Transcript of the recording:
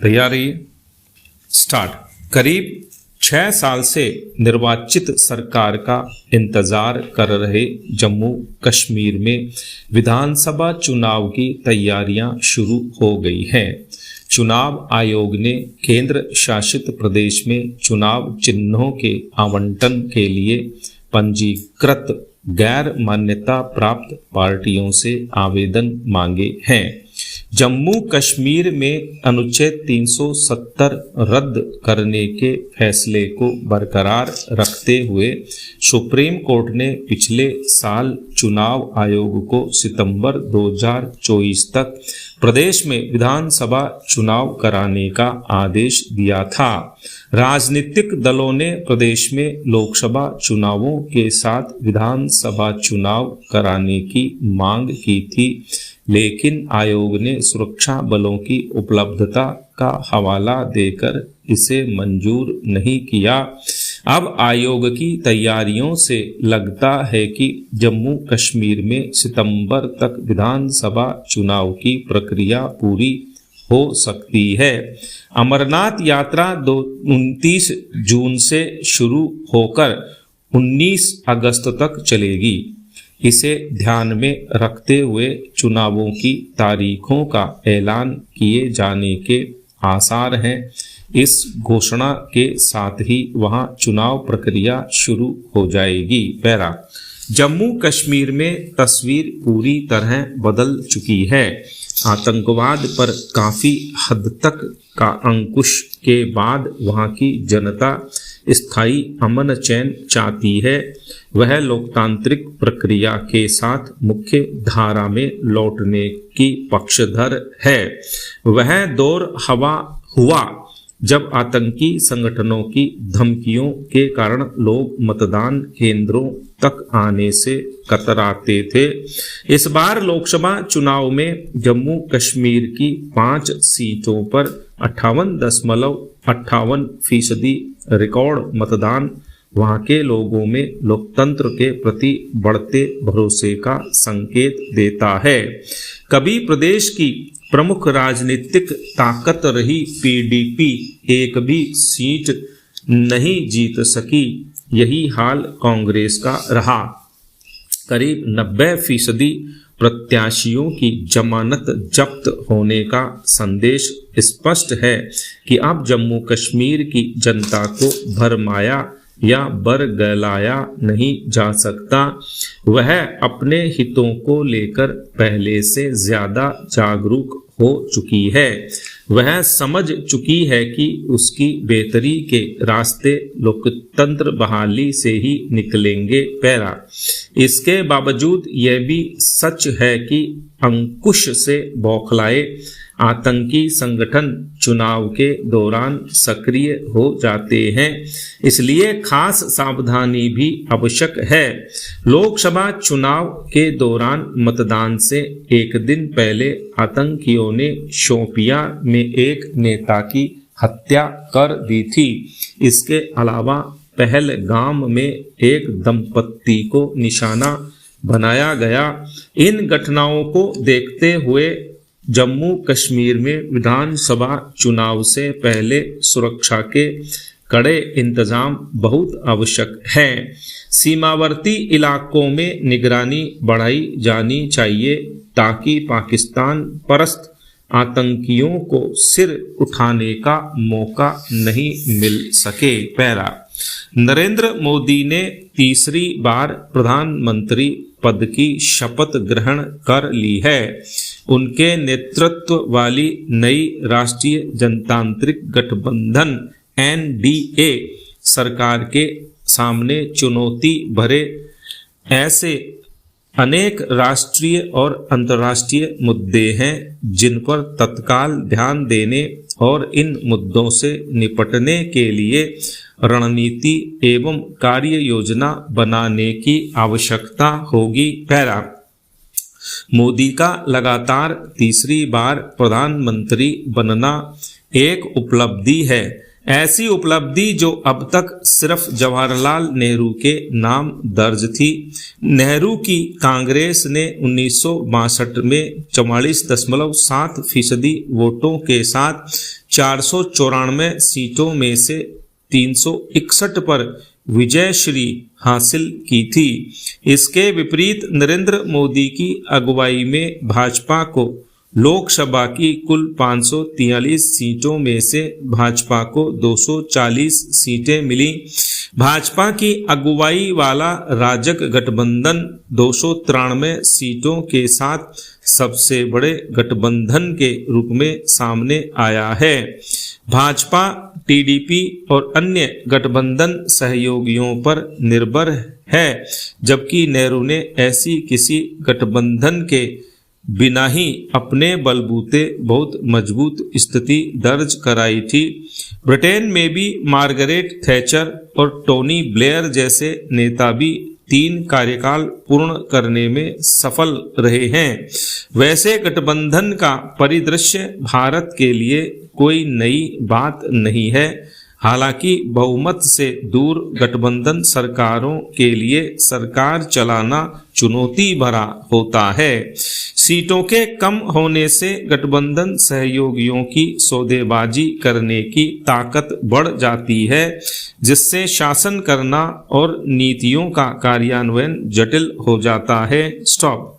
तैयारी स्टार्ट। करीब 6 साल से निर्वाचित सरकार का इंतजार कर रहे जम्मू कश्मीर में विधानसभा चुनाव की तैयारियां शुरू हो गई हैं। चुनाव आयोग ने केंद्र शासित प्रदेश में चुनाव चिन्हों के आवंटन के लिए पंजीकृत गैर मान्यता प्राप्त पार्टियों से आवेदन मांगे हैं। जम्मू कश्मीर में अनुच्छेद 370 रद्द करने के फैसले को बरकरार रखते हुए सुप्रीम कोर्ट ने पिछले साल चुनाव आयोग को सितंबर 2024 तक प्रदेश में विधानसभा चुनाव कराने का आदेश दिया था। राजनीतिक दलों ने प्रदेश में लोकसभा चुनावों के साथ विधानसभा चुनाव कराने की मांग की थी, लेकिन आयोग ने सुरक्षा बलों की उपलब्धता का हवाला देकर इसे मंजूर नहीं किया। अब आयोग की तैयारियों से लगता है कि जम्मू कश्मीर में सितंबर तक विधानसभा चुनाव की प्रक्रिया पूरी हो सकती है। अमरनाथ यात्रा 29 जून से शुरू होकर 19 अगस्त तक चलेगी। इसे ध्यान में रखते हुए चुनावों की तारीखों का ऐलान किए जाने के आसार हैं। इस घोषणा के साथ ही वहां चुनाव प्रक्रिया शुरू हो जाएगी। पैरा जम्मू कश्मीर में तस्वीर पूरी तरह बदल चुकी है। आतंकवाद पर काफी हद तक का अंकुश के बाद वहां की जनता स्थायी अमन चैन चाहती है। वह लोकतांत्रिक प्रक्रिया के साथ मुख्य धारा में लौटने की पक्षधर है। वह दौर हुआ जब आतंकी संगठनों की धमकियों के कारण लोग मतदान केंद्रों तक आने से कतराते थे। इस बार लोकसभा चुनाव में जम्मू कश्मीर की 5 सीटों पर 58.58% रिकॉर्ड मतदान वहां के लोगों में लोकतंत्र के प्रति बढ़ते भरोसे का संकेत देता है। कभी प्रदेश की प्रमुख राजनीतिक ताकत रही पीडीपी एक भी सीट नहीं जीत सकी। यही हाल कांग्रेस का रहा। करीब 90% प्रत्याशियों की जमानत जब्त होने का संदेश स्पष्ट है कि अब जम्मू कश्मीर की जनता को भरमाया या बरगलाया नहीं जा सकता। वह अपने हितों को लेकर पहले से ज्यादा जागरूक हो चुकी है। वह समझ चुकी है कि उसकी बेहतरी के रास्ते लोकतंत्र बहाली से ही निकलेंगे। पैरा इसके बावजूद यह भी सच है कि अंकुश से बौखलाए आतंकी संगठन चुनाव के दौरान सक्रिय हो जाते हैं, इसलिए खास सावधानी भी आवश्यक है। लोकसभा चुनाव के दौरान मतदान से एक दिन पहले आतंकियों ने शोपियां में एक नेता की हत्या कर दी थी। इसके अलावा पहलगाम में एक दंपत्ति को निशाना बनाया गया। इन घटनाओं को देखते हुए जम्मू कश्मीर में विधानसभा चुनाव से पहले सुरक्षा के कड़े इंतजाम बहुत आवश्यक हैं। सीमावर्ती इलाकों में निगरानी बढ़ाई जानी चाहिए ताकि पाकिस्तान परस्त आतंकियों को सिर उठाने का मौका नहीं मिल सके। पैरा नरेंद्र मोदी ने तीसरी बार प्रधानमंत्री पद की शपथ ग्रहण कर ली है। उनके नेतृत्व वाली नई राष्ट्रीय जनतांत्रिक गठबंधन NDA सरकार के सामने चुनौती भरे ऐसे अनेक राष्ट्रीय और अंतर्राष्ट्रीय मुद्दे हैं जिन पर तत्काल ध्यान देने और इन मुद्दों से निपटने के लिए रणनीति एवं कार्य योजना बनाने की आवश्यकता होगी। पैरा मोदी का लगातार तीसरी बार प्रधानमंत्री बनना एक उपलब्धि है। ऐसी उपलब्धि जो अब तक सिर्फ जवाहरलाल नेहरू के नाम दर्ज थी। नेहरू की कांग्रेस ने 1962 में 44.7% वोटों के साथ 494 सीटों में से 361 पर विजयश्री हासिल की थी। इसके विपरीत नरेंद्र मोदी की अगुवाई में भाजपा को लोकसभा की कुल 543 सीटों में से भाजपा को 240 सीटें मिली। भाजपा की अगुवाई वाला राजग गठबंधन 293 सीटों के साथ सबसे बड़े गठबंधन के रूप में सामने आया है। भाजपा टीडीपी और अन्य गठबंधन सहयोगियों पर निर्भर है, जबकि नेहरू ने ऐसी किसी गठबंधन के बिना ही अपने बलबूते बहुत मजबूत स्थिति दर्ज कराई थी। ब्रिटेन में भी मार्गरेट थैचर और टोनी ब्लेयर जैसे नेता भी 3 कार्यकाल पूर्ण करने में सफल रहे हैं। वैसे गठबंधन का परिदृश्य भारत के लिए कोई नई बात नहीं है। हालांकि बहुमत से दूर गठबंधन सरकारों के लिए सरकार चलाना चुनौती भरा होता है। सीटों के कम होने से गठबंधन सहयोगियों की सौदेबाजी करने की ताकत बढ़ जाती है, जिससे शासन करना और नीतियों का कार्यान्वयन जटिल हो जाता है। स्टॉप।